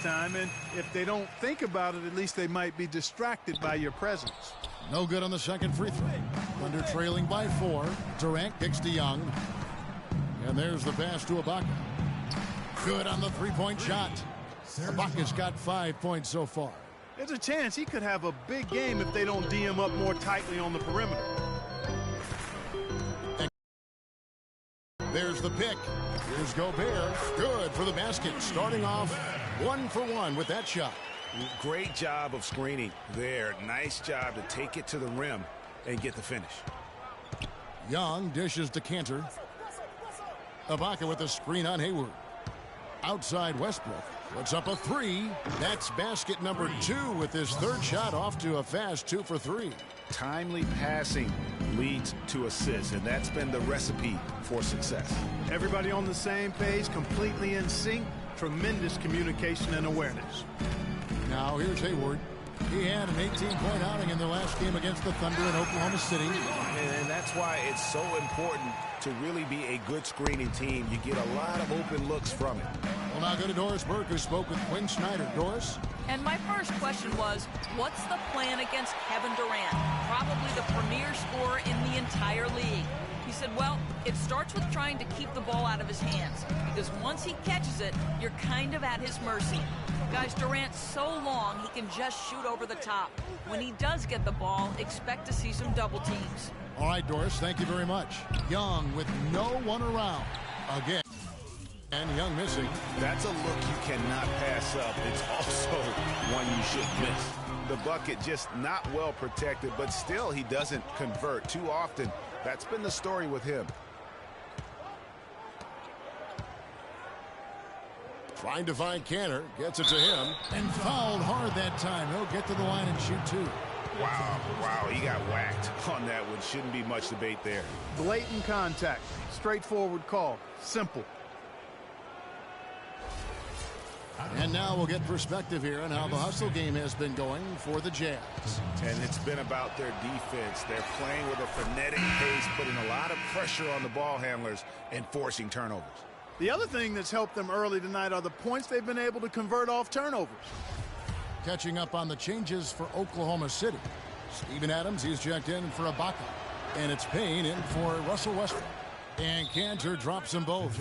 time, and if they don't think about it, at least they might be distracted by your presence. No good on the second free throw. Thunder trailing by 4. Durant kicks to Young. And there's the pass to Ibaka. Good on the three-point shot. Ibaka's got 5 points so far. There's a chance he could have a big game if they don't D him up more tightly on the perimeter. There's the pick. Here's Gobert. Good for the basket. Starting off 1 for 1 with that shot. Great job of screening there. Nice job to take it to the rim and get the finish. Young dishes to Cantor. Ibaka with a screen on Hayward. Outside Westbrook. Puts up a 3. That's basket number 2 with his third shot off to a fast 2 for 3. Timely passing leads to assists, and that's been the recipe for success. Everybody on the same page, completely in sync. Tremendous communication and awareness. Now here's Hayward. He had an 18-point outing in their last game against the Thunder in Oklahoma City. And that's why it's so important to really be a good screening team. You get a lot of open looks from it. Well, now go to Doris Burke, who spoke with Quinn Snyder. Doris? And my first question was, what's the plan against Kevin Durant? Probably the premier scorer in the entire league. He said, well, it starts with trying to keep the ball out of his hands, because once he catches it, you're kind of at his mercy. Guys, Durant's so long, he can just shoot over the top. When he does get the ball, expect to see some double teams. All right, Doris, thank you very much. Young with no one around. Again. And Young missing. That's a look you cannot pass up. It's also one you should miss. The bucket just not well protected, but still he doesn't convert too often. That's been the story with him. Trying to find Cantor. Gets it to him. And fouled hard that time. He'll get to the line and shoot 2. Wow, he got whacked on that one. Shouldn't be much debate there. Blatant contact. Straightforward call. Simple. And now we'll get perspective here on how the hustle game has been going for the Jazz. And it's been about their defense. They're playing with a frenetic pace, putting a lot of pressure on the ball handlers and forcing turnovers. The other thing that's helped them early tonight are the points they've been able to convert off turnovers. Catching up on the changes for Oklahoma City. Steven Adams, he's checked in for Ibaka. And it's Payne in for Russell Westbrook. And Cantor drops them both.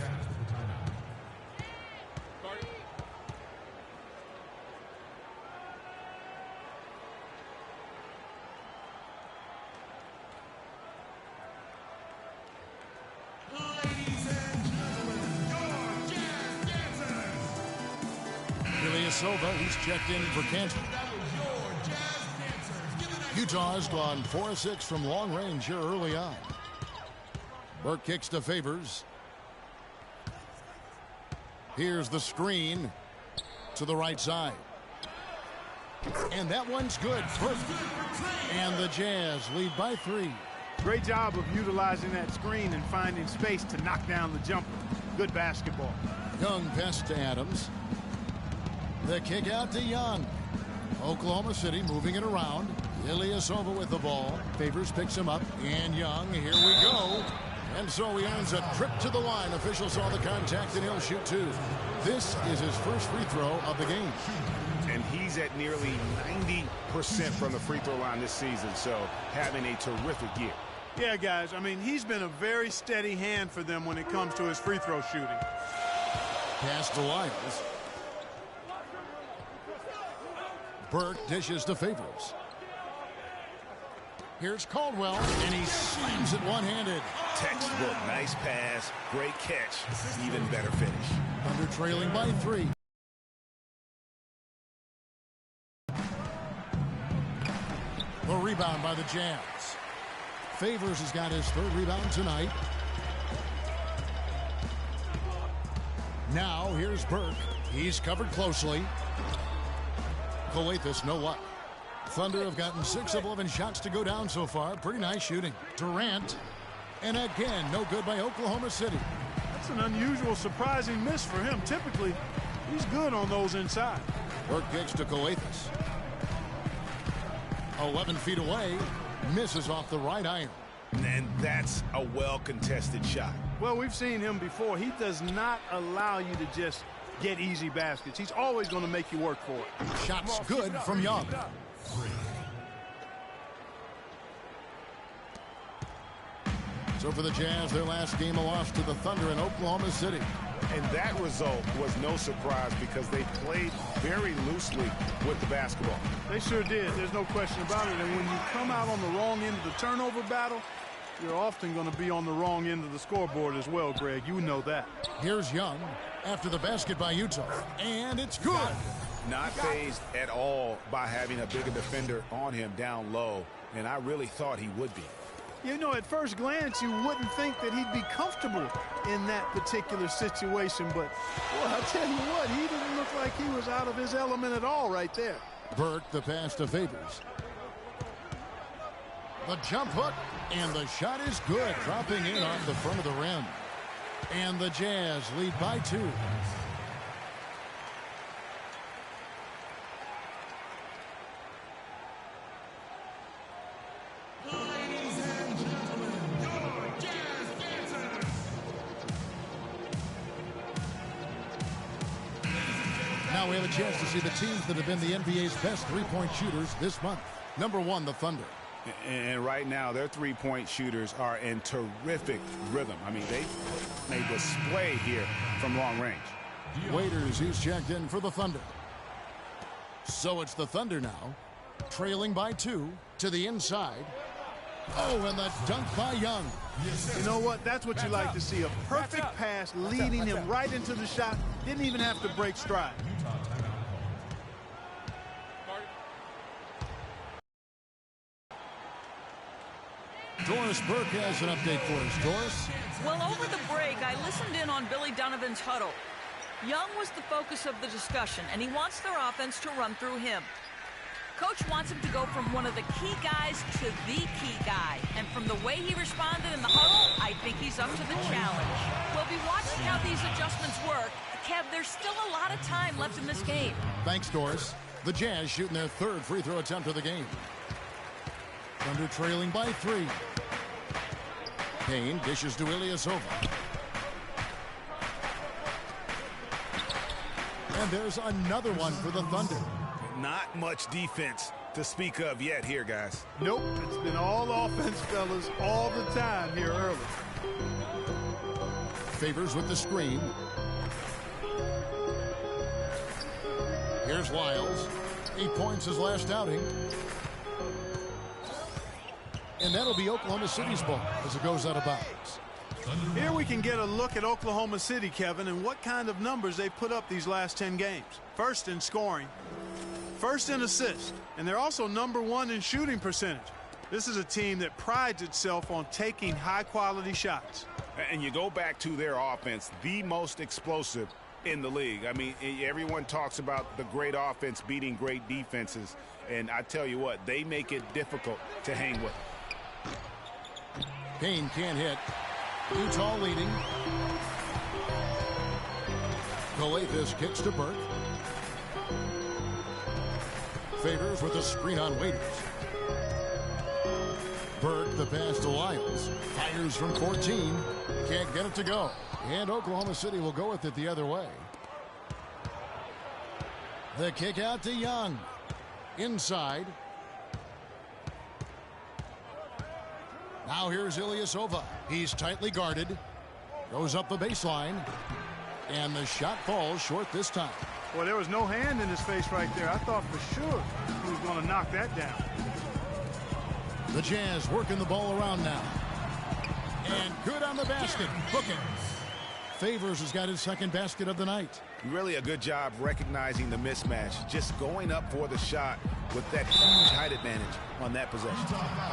Silva, he's checked in for Cantor. Utah's gone 4-6 from long range here early on. Burke kicks to Favors. Here's the screen to the right side. And that one's good. Perfect. And the Jazz lead by 3. Great job of utilizing that screen and finding space to knock down the jumper. Good basketball. Young pass to Adams. The kick out to Young. Oklahoma City moving it around. Ilyasova with the ball. Favors picks him up. And Young, here we go. And so he earns a trip to the line. Officials saw the contact and he'll shoot 2. This is his first free throw of the game. And he's at nearly 90% from the free throw line this season, so having a terrific year. Yeah, guys, I mean, he's been a very steady hand for them when it comes to his free throw shooting. Pass to Lyles. Burke dishes to Favors. Here's Caldwell, and he slams it one-handed. Textbook, nice pass, great catch, even better finish. Thunder trailing by 3. The rebound by the Jazz. Favors has got his 3rd rebound tonight. Now here's Burke. He's covered closely. Coathis, no luck. Thunder have gotten 6 of 11 shots to go down so far. Pretty nice shooting. Durant. And again, no good by Oklahoma City. That's an unusual, surprising miss for him. Typically, he's good on those inside. Burke kicks to Coathis. 11 feet away. Misses off the right iron. And that's a well-contested shot. Well, we've seen him before. He does not allow you to just get easy baskets. He's always going to make you work for it. Shot's good from Young. So for the Jazz, their last game, a loss to the Thunder in Oklahoma City. And that result was no surprise because they played very loosely with the basketball. They sure did. There's no question about it. And when you come out on the wrong end of the turnover battle, you're often going to be on the wrong end of the scoreboard as well, Greg. You know that. Here's Young after the basket by Utah. And it's good. Not fazed at all by having a bigger defender on him down low. And I really thought he would be. You know, at first glance, you wouldn't think that he'd be comfortable in that particular situation. But, boy, I tell you what, he didn't look like he was out of his element at all right there. Burke, the pass to Favors. The jump hook, and the shot is good, dropping in off the front of the rim. And the Jazz lead by 2. Now we have a chance to see the teams that have been the NBA's best three-point shooters this month. Number 1, the Thunder. And right now, their three-point shooters are in terrific rhythm. I mean, they display here from long range. Waiters, he's checked in for the Thunder. So it's the Thunder now, trailing by 2 to the inside. Oh, and the dunk by Young. You know what? That's what you like to see. A perfect pass leading him right into the shot. Didn't even have to break stride. Doris Burke has an update for us. Doris? Well, over the break, I listened in on Billy Donovan's huddle. Young was the focus of the discussion, and he wants their offense to run through him. Coach wants him to go from one of the key guys to the key guy. And from the way he responded in the huddle, I think he's up to the challenge. We'll be watching how these adjustments work. Kev, there's still a lot of time left in this game. Thanks, Doris. The Jazz shooting their 3rd free throw attempt of the game. Thunder trailing by 3. Payne dishes to Ilyasova. And there's another one for the Thunder. Not much defense to speak of yet here, guys. Nope, it's been all offense, fellas, all the time here early. Favors with the screen. Here's Lyles. 8 points his last outing. And that'll be Oklahoma City's ball as it goes out of bounds. Here we can get a look at Oklahoma City, Kevin, and what kind of numbers they put up these last 10 games. First in scoring, first in assists, and they're also number 1 in shooting percentage. This is a team that prides itself on taking high-quality shots. And you go back to their offense, the most explosive in the league. I mean, everyone talks about the great offense beating great defenses, and I tell you what, they make it difficult to hang with. Payne can't hit. Utah leading. Calathes kicks to Burke. Favors with a screen on Waiters. Burke, the pass to Lyles. Fires from 14. Can't get it to go. And Oklahoma City will go with it the other way. The kick out to Young. Inside. Now here's Ilyasova. He's tightly guarded. Goes up the baseline. And the shot falls short this time. Well, there was no hand in his face right there. I thought for sure he was going to knock that down. The Jazz working the ball around now. And good on the basket. Booking. Favors has got his 2nd basket of the night. Really a good job recognizing the mismatch. Just going up for the shot with that huge height advantage on that possession.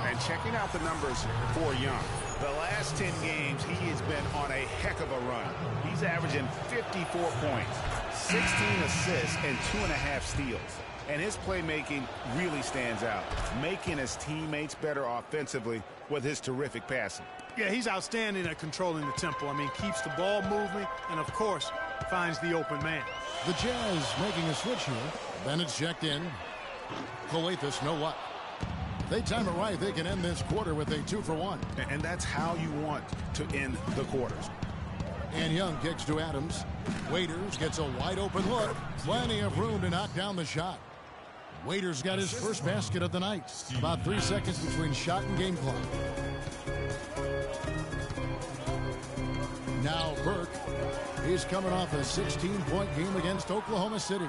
And checking out the numbers for Young. The last 10 games, he has been on a heck of a run. He's averaging 54 points, 16 assists, and 2.5 steals. And his playmaking really stands out, making his teammates better offensively with his terrific passing. Yeah, he's outstanding at controlling the tempo. I mean, keeps the ball moving and, of course, finds the open man. The Jazz making a switch here. Bennett's checked in. Calathes, no luck. If they time it right, they can end this quarter with a 2-for-1. And that's how you want to end the quarters. And Young kicks to Adams. Waiters gets a wide open look. Plenty of room to knock down the shot. Waiters got his first basket of the night. About 3 seconds between shot and game clock. Now Burke. He's coming off a 16-point game against Oklahoma City.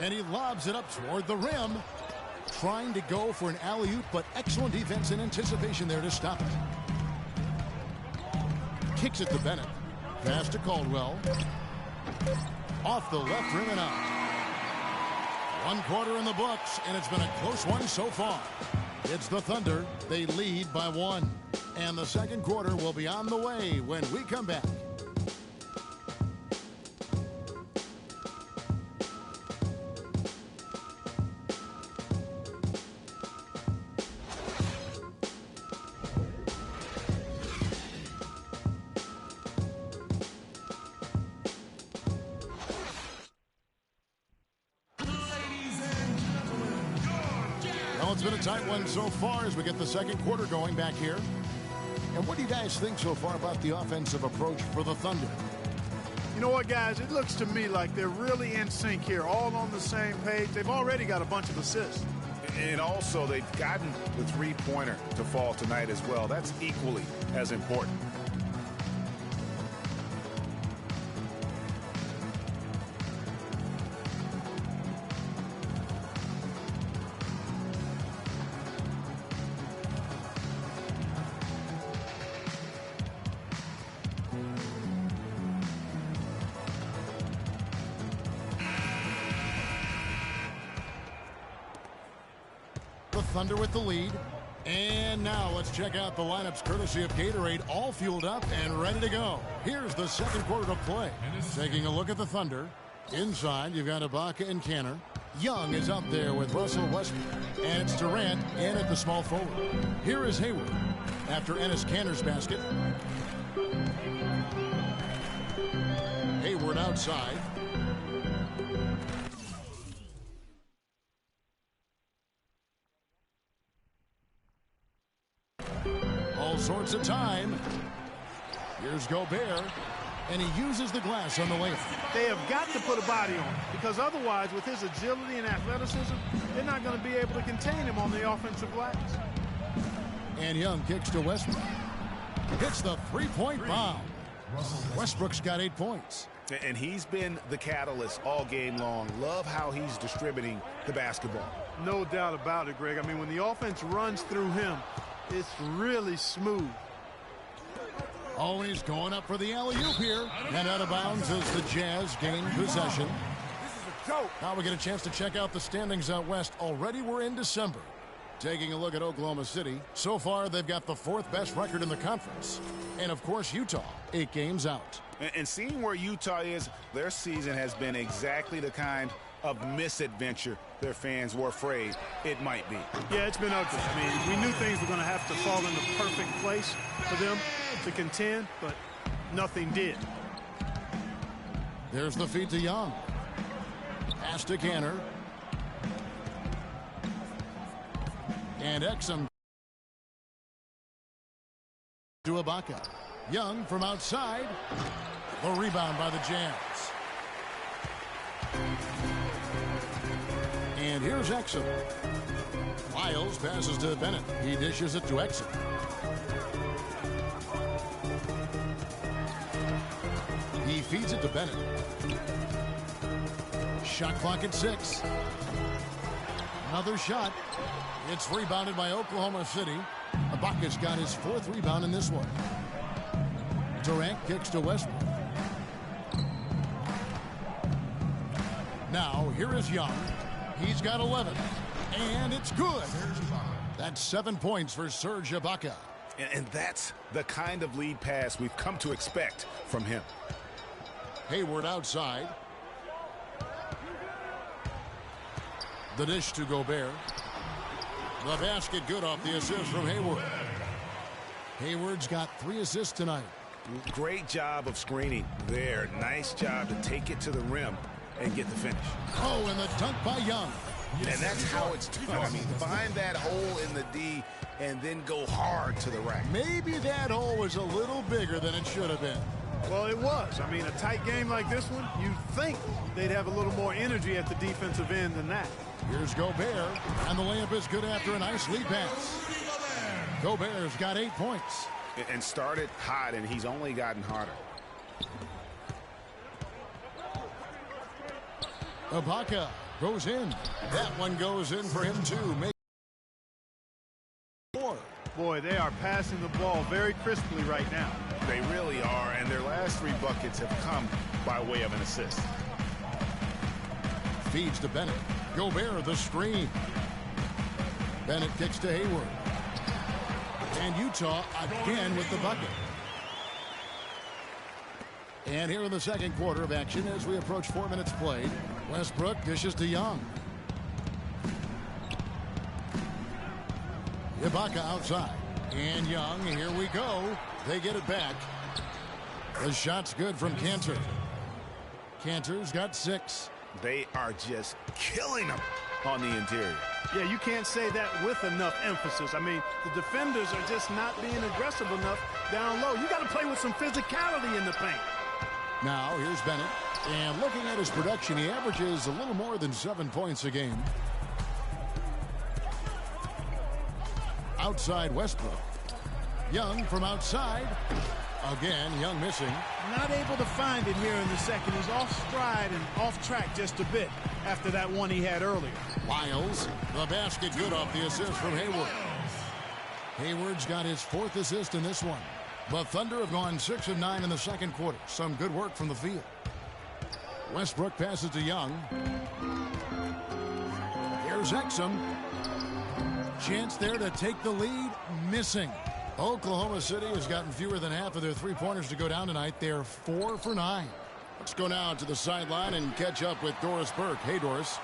And he lobs it up toward the rim. Trying to go for an alley-oop, but excellent defense and anticipation there to stop it. Kicks it to Bennett. Pass to Caldwell. Off the left rim and out. 1 quarter in the books, and it's been a close one so far. It's the Thunder. They lead by 1. And the second quarter will be on the way when we come back. Well, it's been a tight one so far as we get the second quarter going back here. And what do you guys think so far about the offensive approach for the Thunder? You know what, guys? It looks to me like they're really in sync here, all on the same page. They've already got a bunch of assists. And also, they've gotten the three-pointer to fall tonight as well. That's equally as important. Thunder with the lead. And now let's check out the lineups courtesy of Gatorade, all fueled up and ready to go. Here's the second quarter of play. Taking a look at the Thunder. Inside, you've got Ibaka and Kanter. Young is up there with Russell Westbrook. And it's Durant in at the small forward. Here is Hayward after Enes Kanter's basket. Hayward outside. Sorts of time. Here's Gobert, and he uses the glass on the layup. They have got to put a body on him, because otherwise, with his agility and athleticism, they're not going to be able to contain him on the offensive glass. And Young kicks to Westbrook. Hits the three-point bomb. Westbrook's got 8 points. And he's been the catalyst all game long. Love how he's distributing the basketball. No doubt about it, Greg. I mean, when the offense runs through him, it's really smooth. Oh, and he's going up for the alley-oop here. And out of bounds as the Jazz gain possession. This is a joke. Now we get a chance to check out the standings out west. Already we're in December. Taking a look at Oklahoma City. So far, they've got the 4th best record in the conference. And, of course, Utah, 8 games out. And seeing where Utah is, their season has been exactly the kind of misadventure their fans were afraid it might be. Yeah, it's been ugly. I mean, we knew things were going to have to fall into perfect place for them to contend, but nothing did. There's the feed to Young. Pass to Kanter. And Exum to Ibaka. Young from outside. The rebound by the Jazz. And here's Exum. Miles passes to Bennett. He dishes it to Exum. He feeds it to Bennett. Shot clock at 6. Another shot. It's rebounded by Oklahoma City. Ibaka's got his 4th rebound in this one. Durant kicks to Westbrook. Now, here is Young. He's got 11. And it's good. That's 7 points for Serge Ibaka. And that's the kind of lead pass we've come to expect from him. Hayward outside. The dish to Gobert. The basket good off the assist from Hayward. Hayward's got 3 assists tonight. Great job of screening there. Nice job to take it to the rim and get the finish. Oh, and the dunk by Young. And that's how it's done. I mean, find that hole in the D and then go hard to the rack. Maybe that hole was a little bigger than it should have been. Well, it was. I mean, a tight game like this one, you'd think they'd have a little more energy at the defensive end than that. Here's Gobert, and the layup is good after a nice lead pass. Gobert's got 8 points. And started hot, and he's only gotten harder. Ibaka goes in. That one goes in for him, too. Make 4. Boy, they are passing the ball very crisply right now. They really are, and their last 3 buckets have come by way of an assist. Feeds to Bennett. Gobert the screen. Bennett kicks to Hayward. And Utah again with the bucket. And here in the second quarter of action as we approach 4 minutes played, Westbrook dishes to Young. Ibaka outside. And Young, here we go. They get it back. The shot's good from Cantor. Cantor's got 6. They are just killing them on the interior. Yeah, you can't say that with enough emphasis. I mean, the defenders are just not being aggressive enough down low. You got to play with some physicality in the paint. Now, here's Bennett. And looking at his production, he averages a little more than 7 points a game. Outside Westbrook. Young from outside. Again, Young missing. Not able to find it here in the second. He's off stride and off track just a bit after that one he had earlier. Lyles, the basket good off the assist from Hayward. Hayward's got his 4th assist in this one. The Thunder have gone 6 of 9 in the second quarter. Some good work from the field. Westbrook passes to Young. Here's Exum. Chance there to take the lead. Missing. Oklahoma City has gotten fewer than half of their 3-pointers to go down tonight. They're 4 for 9. Let's go now to the sideline and catch up with Doris Burke. Hey, Doris.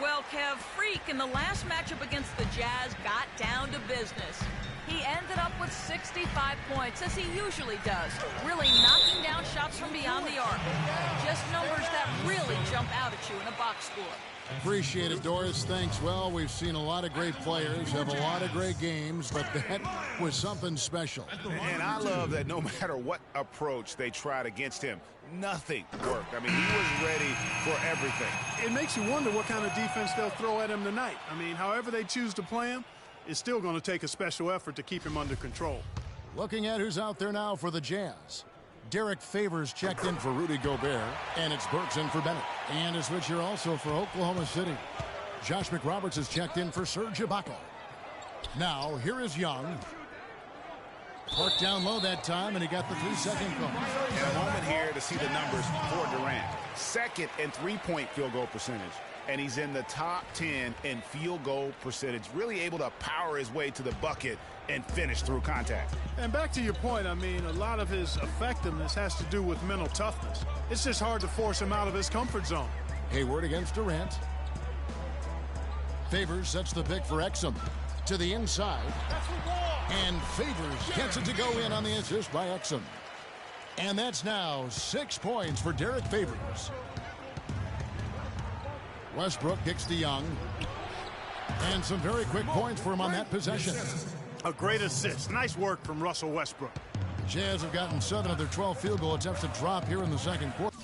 Well, Kev, Freak in the last matchup against the Jazz got down to business. He ended up with 65 points, as he usually does, really knocking down shots from beyond the arc. Just numbers that really jump out at you in a box score. Appreciate it, Doris. Thanks. Well, we've seen a lot of great players have a lot of great games, but that was something special. And I love that no matter what approach they tried against him, nothing worked. I mean, he was ready for everything. It makes you wonder what kind of defense they'll throw at him tonight. I mean, however they choose to play him, it's still going to take a special effort to keep him under control. Looking at who's out there now for the Jazz. Derek Favors checked in for Rudy Gobert, and it's Burks in for Bennett. And a switch here also for Oklahoma City. Josh McRoberts has checked in for Serge Ibaka. Now, here is Young. Parked down low that time, and he got the 3-second call. And a moment here to see the numbers for Durant. 2nd in 3-point field goal percentage. And he's in the top 10 in field goal percentage. Really able to power his way to the bucket and finish through contact. And back to your point, I mean, a lot of his effectiveness has to do with mental toughness. It's just hard to force him out of his comfort zone. Hayward against Durant. Favors sets the pick for Exum. To the inside. And Favors gets it to go in on the assist by Exum. And that's now 6 points for Derek Favors. Westbrook kicks to Young. And some very quick points for him on that possession. A great assist. Nice work from Russell Westbrook. Jazz have gotten 7 of their 12 field goal attempts to drop here in the second quarter.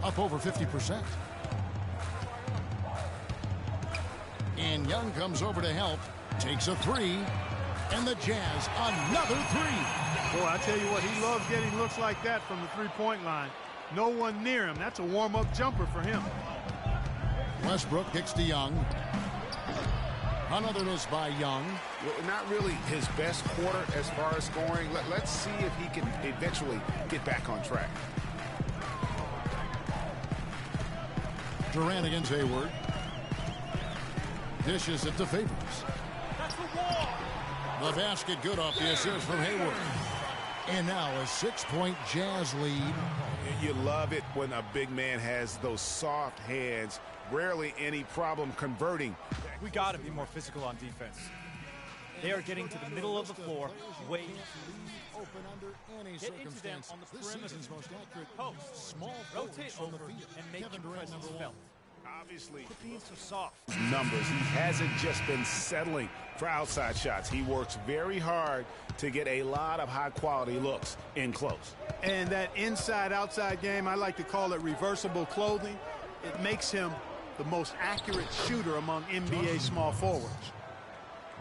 up over 50%. And Young comes over to help, takes a three, and the Jazz another three. Boy, I tell you what, he loves getting looks like that from the three-point line. No one near him. That's a warm-up jumper for him. Westbrook kicks to Young. Another miss by Young. Well, not really his best quarter as far as scoring. Let's see if he can eventually get back on track. Durant against Hayward. Dishes it to Favors. The basket good off the assist from Hayward. And now a 6-point Jazz lead. You love it when a big man has those soft hands. Rarely any problem converting. We got to be more physical on defense. They are getting to the middle of the floor way open under any Get into them on the perimeter. Most accurate Post. small Rotate on the over field. and make Kevin your Durant, presence number felt. Obviously, Quit being so soft. numbers. He hasn't just been settling for outside shots. He works very hard to get a lot of high-quality looks in close. And that inside-outside game, I like to call it reversible clothing. It makes him the most accurate shooter among NBA small forwards.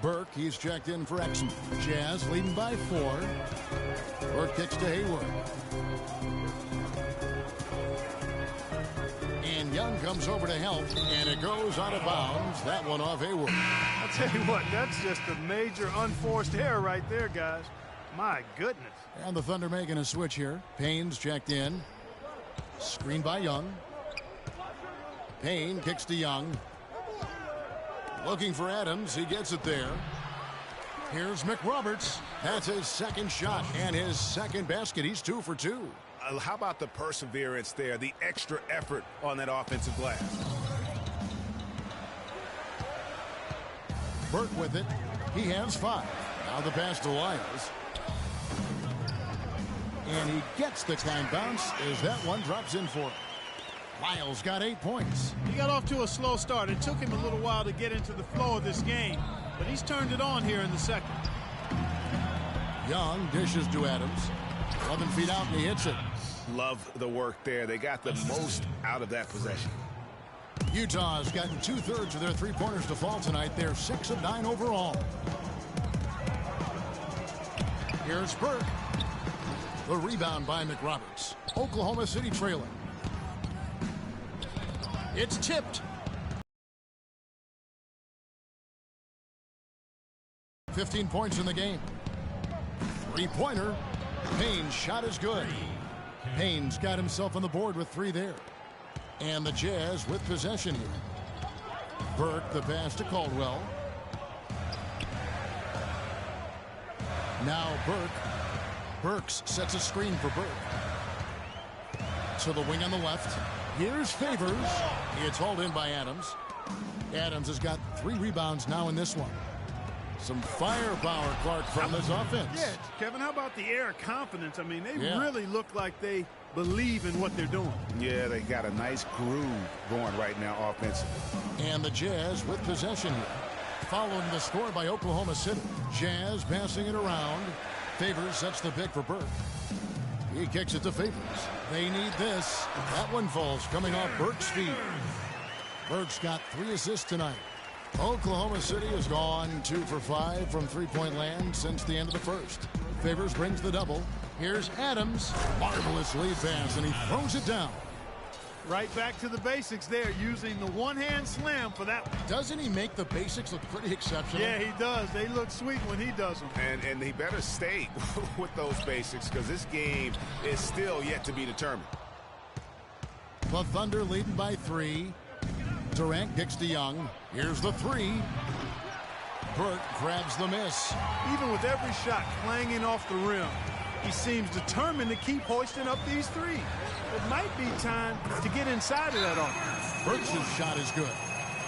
Burke, he's checked in for Exum. Jazz leading by 4. Burke kicks to Hayward. And Young comes over to help, and it goes out of bounds. That one off Hayward. I'll tell you what, that's just a major unforced error right there, guys. My goodness. And the Thunder making a switch here. Payne's checked in. Screen by Young. Payne kicks to Young. Looking for Adams. He gets it there. Here's McRoberts. That's his second shot and his second basket. He's 2 for 2. How about the perseverance there, the extra effort on that offensive glass? Burke with it. He has 5. Now the pass to Lyles. And he gets the kind bounce as that one drops in for him. Lyles got 8 points. He got off to a slow start. It took him a little while to get into the flow of this game, but he's turned it on here in the second. Young dishes to Adams. 11 feet out, and he hits it. Love the work there. They got the most out of that possession. Utah's gotten 2/3 of their three-pointers to fall tonight. They're 6 of 9 overall. Here's Burke. The rebound by McRoberts. Oklahoma City trailing. It's tipped. 15 points in the game. Three-pointer. Payne's shot is good. Payne's got himself on the board with 3 there. And the Jazz with possession here. Burke, the pass to Caldwell. Now Burke. Burks sets a screen for Burke. To the wing on the left. Here's Favors. It's hauled in by Adams. Adams has got 3 rebounds now in this one. Some firepower, Clark, from this offense. Yeah, Kevin, how about the air of confidence? I mean, they Yeah. really look like they believe in what they're doing. Yeah, they got a nice groove going right now offensively. And the Jazz with possession here. Following the score by Oklahoma City. Jazz passing it around. Favors sets the pick for Burke. He kicks it to Favors. They need this. That one falls coming off Burke's feet. Burke's got 3 assists tonight. Oklahoma City has gone 2 for 5 from three-point land since the end of the first. Favors brings the double. Here's Adams. Marvelous lead pass, and he throws it down. Right back to the basics there, using the one-hand slam for that one. Doesn't he make the basics look pretty exceptional? Yeah, he does. They look sweet when he does them. And he better stay with those basics because this game is still yet to be determined. The Thunder leading by 3. Durant kicks to Young. Here's the 3. Burke grabs the miss. Even with every shot clanging off the rim, he seems determined to keep hoisting up these threes. It might be time to get inside of that offense. Burks' shot is good.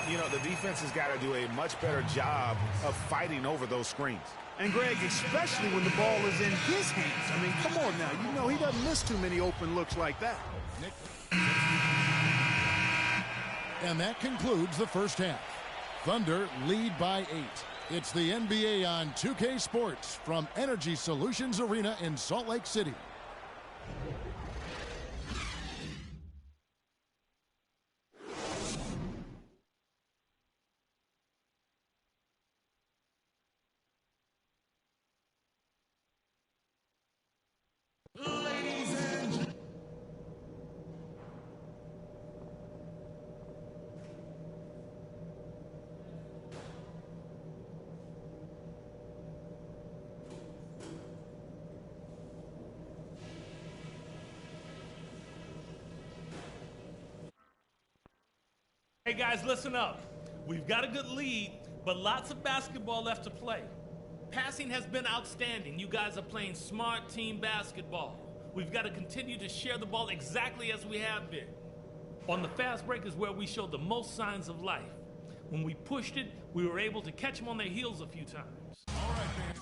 You know, the defense has got to do a much better job of fighting over those screens. And, Greg, especially when the ball is in his hands. I mean, come on now. You know he doesn't miss too many open looks like that. And that concludes the first half. Thunder lead by 8. It's the NBA on 2K Sports from Energy Solutions Arena in Salt Lake City. guys, listen up. We've got a good lead, but lots of basketball left to play. Passing has been outstanding. You guys are playing smart team basketball. We've got to continue to share the ball exactly as we have been. On the fast break is where we showed the most signs of life. When we pushed it, we were able to catch them on their heels a few times. All right, man.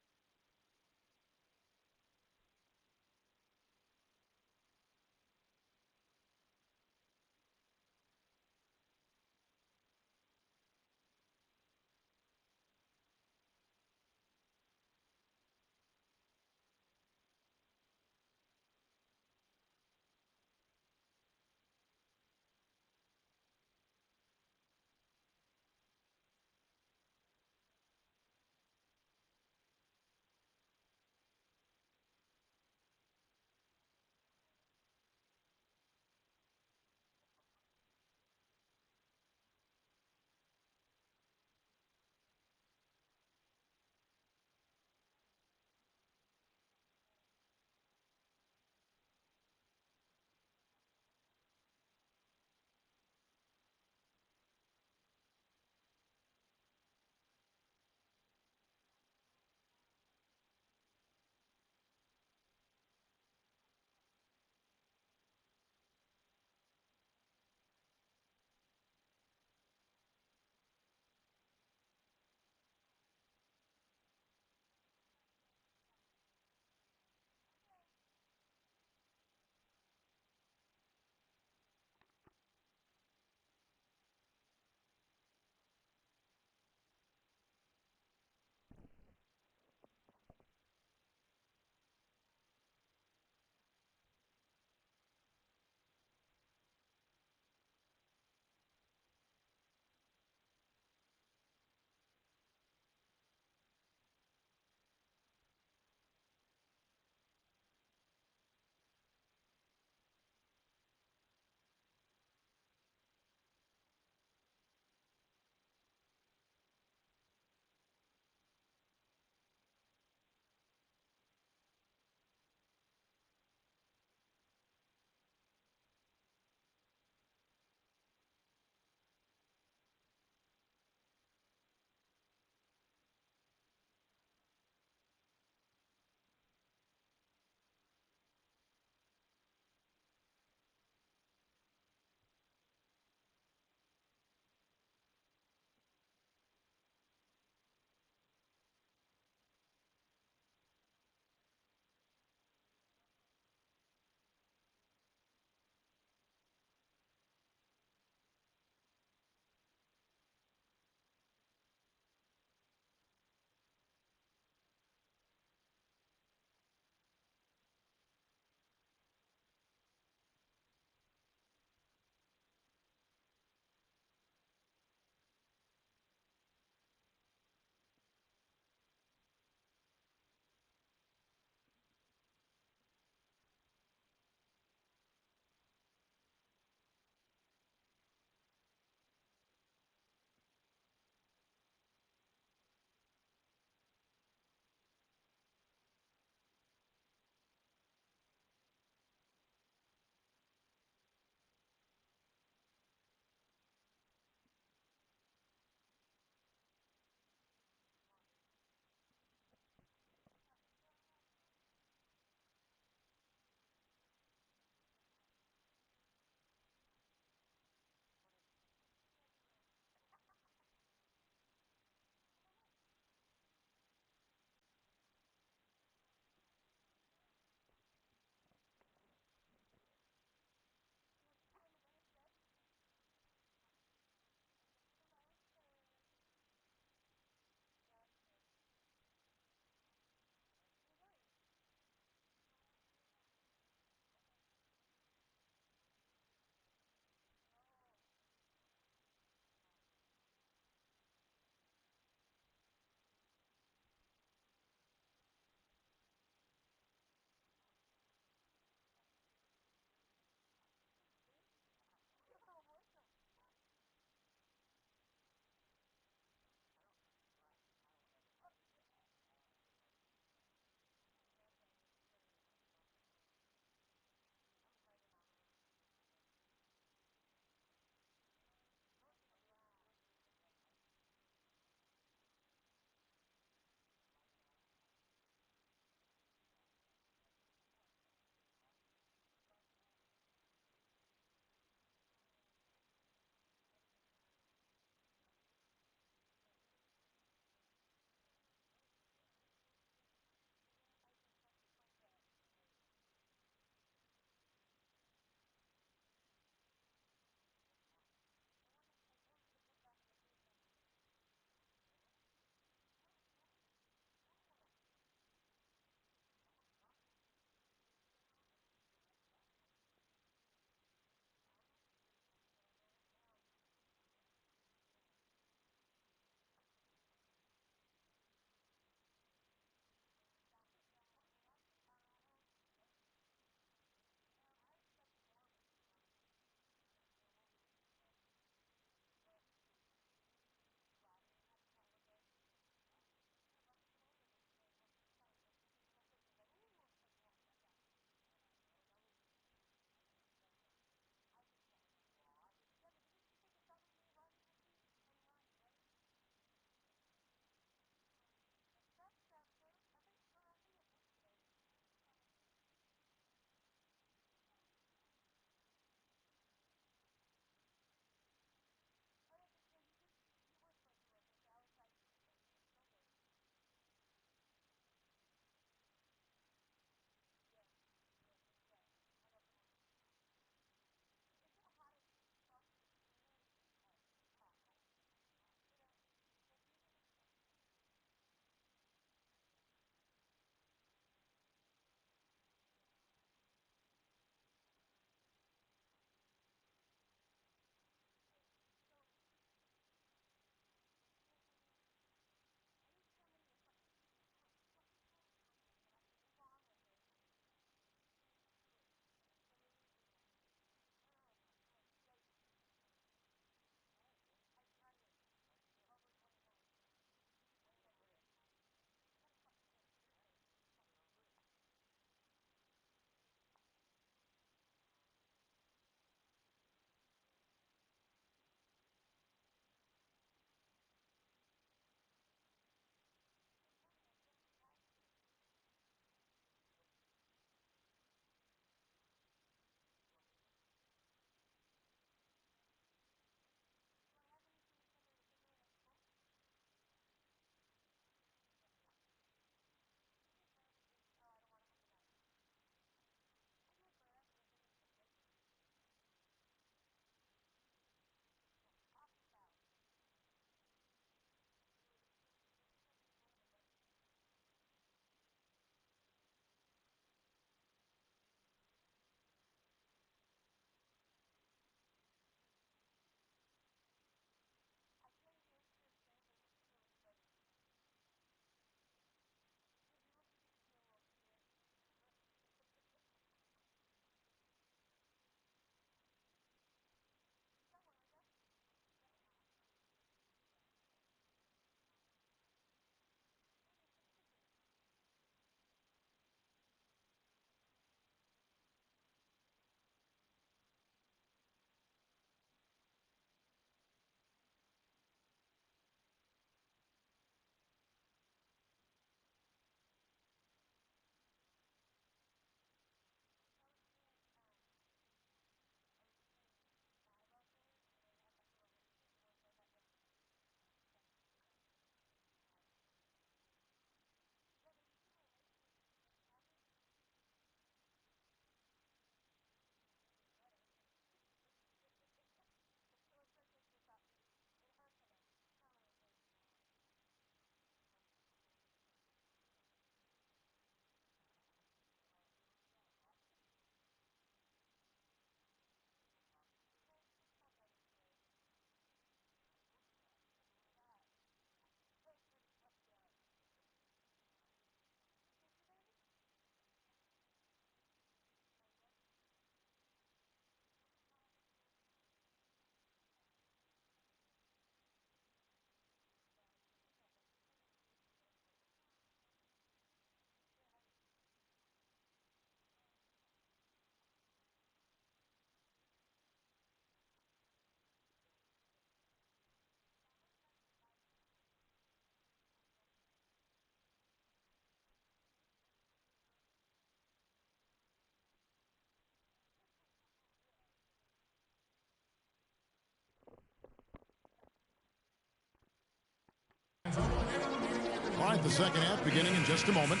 All right, the second half beginning in just a moment.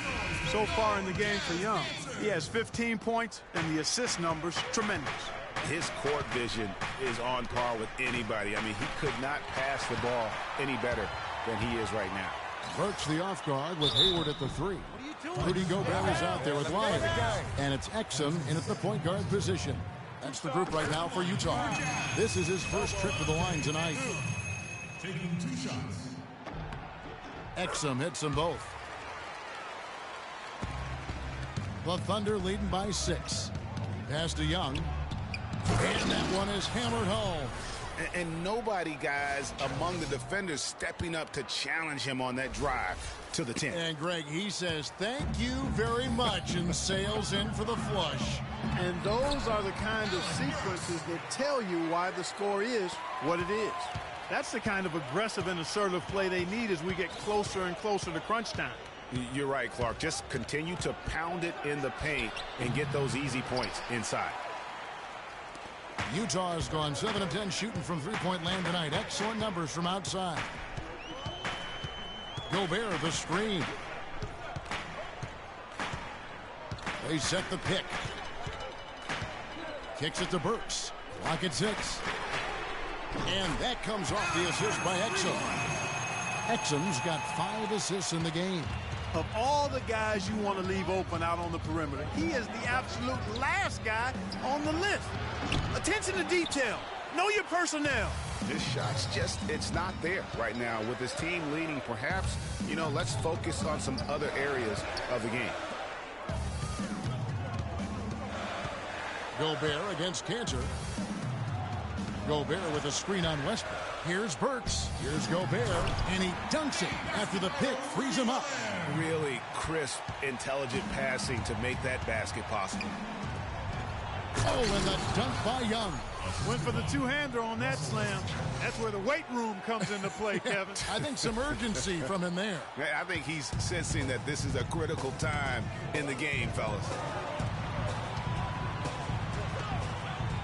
So far in the game for Young, he has 15 points, and the assist numbers tremendous. His court vision is on par with anybody. I mean, he could not pass the ball any better than he is right now. Burks the off guard with Hayward at the 3. Rudy Gobert is out there with Lyons. And it's Exum in at the point guard position. That's the group right now for Utah. This is his first trip to the line tonight. Taking 2 shots. Exum hits them both. The Thunder leading by 6. Pass to Young. And that one is hammered home. And nobody, guys, among the defenders stepping up to challenge him on that drive to the 10. And Greg, he says, thank you very much, and sails in for the flush. And those are the kind of sequences that tell you why the score is what it is. That's the kind of aggressive and assertive play they need as we get closer and closer to crunch time. You're right, Clark. Just continue to pound it in the paint and get those easy points inside. Utah has gone 7 of 10 shooting from three-point land tonight. Excellent numbers from outside. Gobert the screen. They set the pick. Kicks it to Burks. Clock at 6. And that comes off the assist by Exum. Exum's got 5 assists in the game. Of all the guys you want to leave open out on the perimeter, he is the absolute last guy on the list. Attention to detail. Know your personnel. This shot's just, it's not there right now. With his team leading, perhaps, let's focus on some other areas of the game. Gobert against Cantor. Gobert with a screen on Westbrook. Here's Burks. Here's Gobert. And he dunks it after the pick frees him up. Really crisp, intelligent passing to make that basket possible. Oh, and the dunk by Young. Went for the two-hander on that slam. That's where the weight room comes into play, Kevin. I think some urgency from him there. I think he's sensing that this is a critical time in the game, fellas.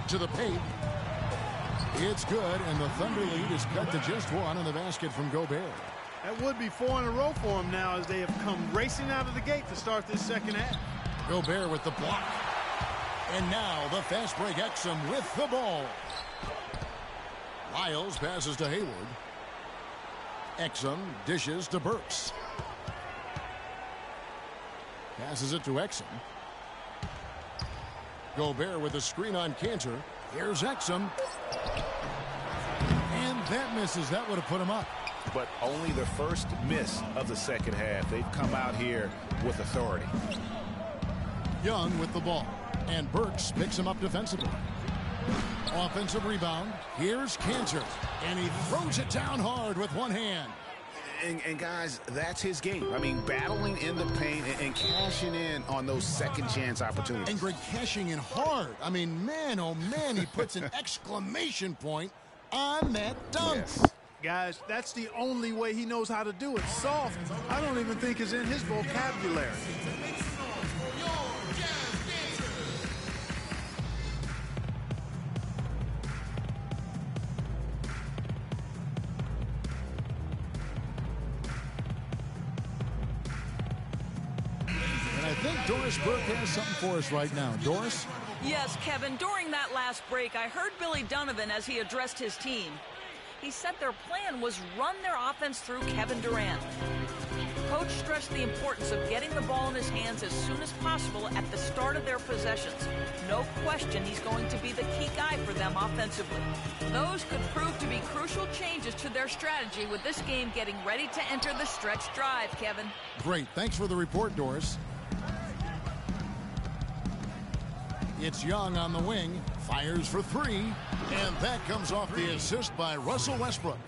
To the paint. It's good, and the Thunder lead is cut to just 1 on the basket from Gobert. That would be 4 in a row for him now as they have come racing out of the gate to start this second half. Gobert with the block. And now the fast break Exum with the ball. Lyles passes to Hayward. Exum dishes to Burks. Passes it to Exum. Gobert with a screen on Cantor. Here's Exum. And that misses. That would have put him up. But only the first miss of the second half. They've come out here with authority. Young with the ball. And Burks picks him up defensively. Offensive rebound. Here's Cantor. And he throws it down hard with one hand. And guys, that's his game. I mean, battling in the paint and cashing in on those second chance opportunities. And Greg cashing in hard. I mean, man, oh man, he puts an exclamation point on that dunk. Yes. Guys, that's the only way he knows how to do it. Soft, I don't even think is in his vocabulary. I think Doris Burke has something for us right now. Doris? Yes, Kevin, during that last break, I heard Billy Donovan as he addressed his team. He said their plan was run their offense through Kevin Durant. Coach stressed the importance of getting the ball in his hands as soon as possible at the start of their possessions. No question he's going to be the key guy for them offensively. Those could prove to be crucial changes to their strategy with this game getting ready to enter the stretch drive, Kevin. Great. Thanks for the report, Doris. It's Young on the wing. Fires for 3. And that comes off the assist by Russell Westbrook.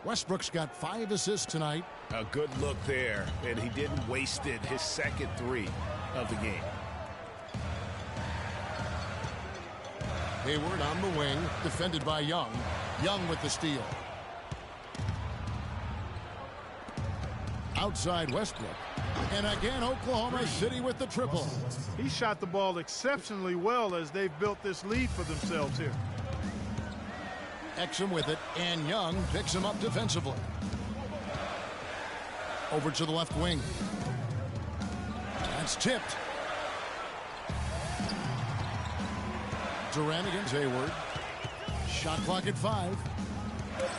Westbrook's got 5 assists tonight. A good look there, and he didn't waste it. His second 3 of the game. Hayward on the wing, defended by Young. Young with the steal. Outside Westbrook. And again, Oklahoma City with the triple. He shot the ball exceptionally well as they've built this lead for themselves here. Exum with it, and Young picks him up defensively. Over to the left wing. That's tipped. Durant against Hayward. Shot clock at 5.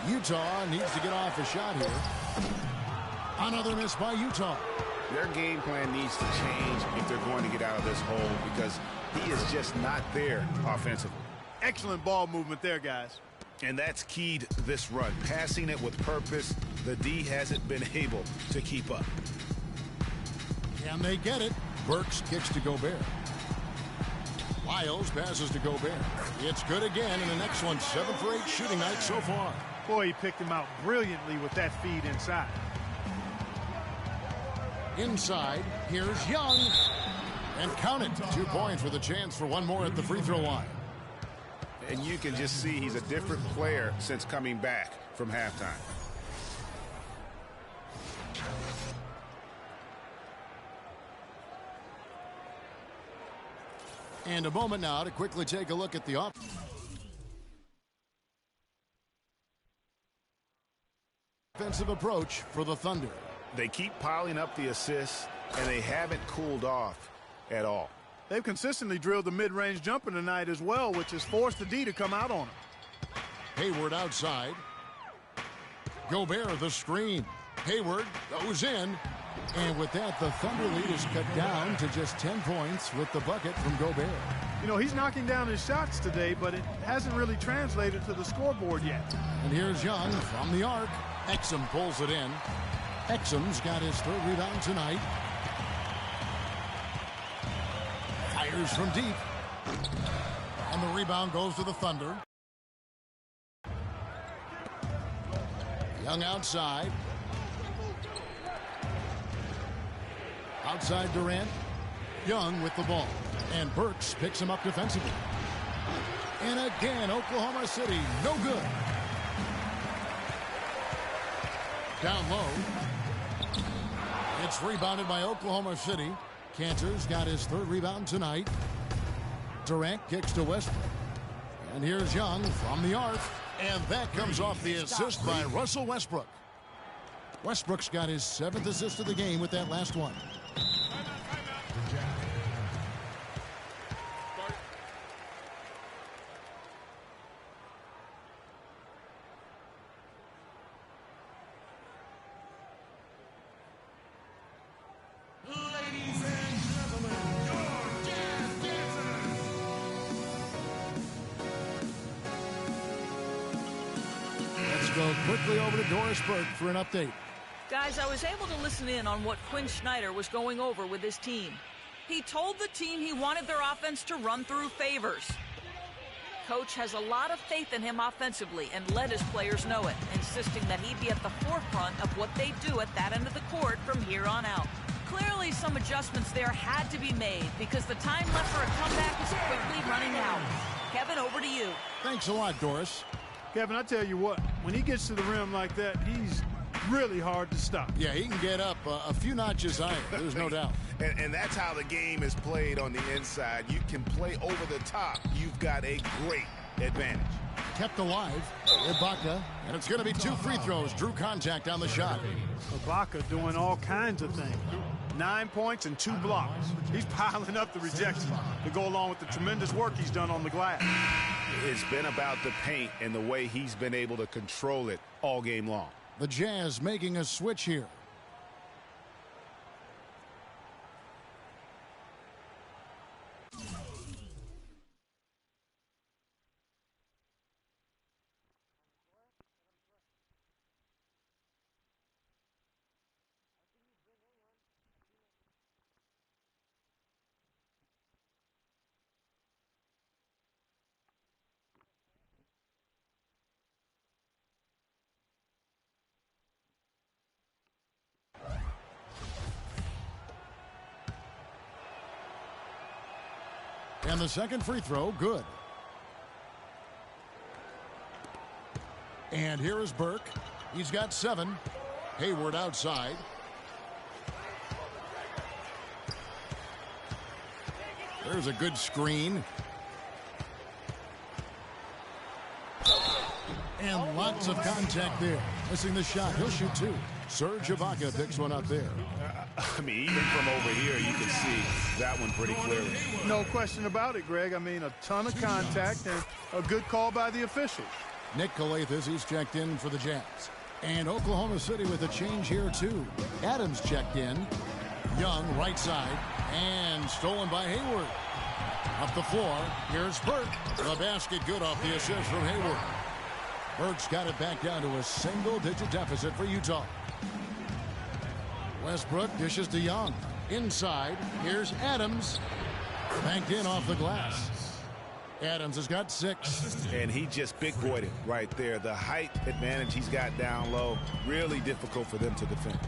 Utah needs to get off a shot here. Another miss by Utah. Their game plan needs to change if they're going to get out of this hole because he is just not there offensively. Excellent ball movement there, guys. And that's keyed this run. Passing it with purpose, the D hasn't been able to keep up. Can they get it? Burks kicks to Gobert. Lyles passes to Gobert. It's good again, and an excellent 7 for 8 shooting night so far. Boy, he picked him out brilliantly with that feed inside. Inside, here's Young. And count it. 2 points with a chance for one more at the free throw line. And you can just see he's a different player since coming back from halftime. And a moment now to quickly take a look at the offensive approach for the Thunder. They keep piling up the assists, and they haven't cooled off at all. They've consistently drilled the mid-range jumper tonight as well, which has forced the D to come out on him. Hayward outside. Gobert the screen. Hayward goes in. And with that, the Thunder lead is cut down to just 10 points with the bucket from Gobert. You know, he's knocking down his shots today, but it hasn't really translated to the scoreboard yet. And here's Young from the arc. Exum pulls it in. Exum's got his 3rd rebound tonight. Fires from deep. And the rebound goes to the Thunder. Young outside. Outside Durant. Young with the ball. And Burks picks him up defensively. And again, Oklahoma City, no good. Down low. It's rebounded by Oklahoma City. Cantor's got his 3rd rebound tonight. Durant kicks to Westbrook. And here's Young from the arc. And that comes off the assist by Russell Westbrook. Westbrook's got his 7th assist of the game with that last one. Go quickly over to Doris Burke for an update. Guys, I was able to listen in on what Quinn Snyder was going over with his team. He told the team he wanted their offense to run through Favors. Coach has a lot of faith in him offensively and let his players know it, insisting that he be at the forefront of what they do at that end of the court from here on out. Clearly, some adjustments there had to be made because the time left for a comeback is quickly running out. Kevin, over to you. Thanks a lot, Doris. Kevin, I tell you what, when he gets to the rim like that, he's really hard to stop. Yeah, he can get up a few notches higher, there's no doubt. And that's how the game is played on the inside. You can play over the top. You've got a great advantage. Kept alive, Ibaka, and it's going to be 2 free throws. Drew contact on the shot. Ibaka doing all kinds of things. 9 points and 2 blocks. He's piling up the rejections to go along with the tremendous work he's done on the glass. It's been about the paint and the way he's been able to control it all game long. The Jazz making a switch here. And the second free throw, good. And here is Burke. He's got 7. Hayward outside. There's a good screen. And lots of contact there. Missing the shot. He'll shoot 2. Serge Ibaka picks one up there. I mean, even from over here, you can see that one pretty clearly. No question about it, Greg. I mean, a ton of contact and a good call by the official. Nick Calathes, he's checked in for the Jazz. And Oklahoma City with a change here, too. Adams checked in. Young, right side. And stolen by Hayward. Up the floor, here's Burke. The basket good off the assist from Hayward. Burke's got it back down to a single-digit deficit for Utah. Westbrook dishes to Young. Inside, here's Adams. Banked in off the glass. Adams has got 6. And he just big-boyed it right there. The height advantage he's got down low, really difficult for them to defend.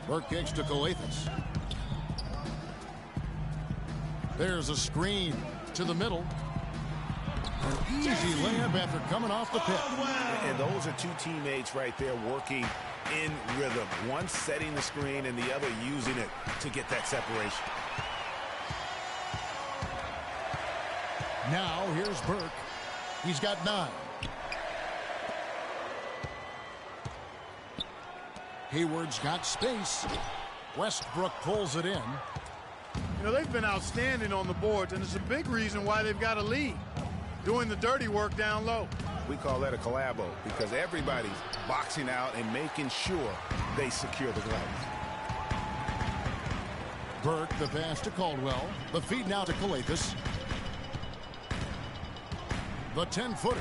Burke kicks to Calathes. There's a screen to the middle. An easy layup after coming off the pick. And those are two teammates right there working in rhythm. One setting the screen and the other using it to get that separation. Now here's Burke. He's got 9. Hayward's got space. Westbrook pulls it in. You know, they've been outstanding on the boards, and it's a big reason why they've got a lead. Doing the dirty work down low. We call that a collabo because everybody's boxing out and making sure they secure the glass. Burke, the pass to Caldwell. The feed now to Calathis. The 10-footer.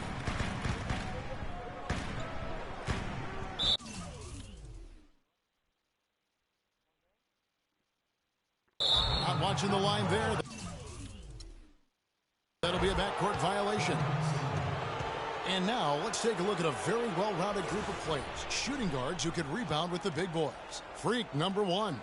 Not watching the line there. That'll be a backcourt violation. And now let's take a look at a very well-rounded group of players. Shooting guards who could rebound with the big boys. Freak number 1.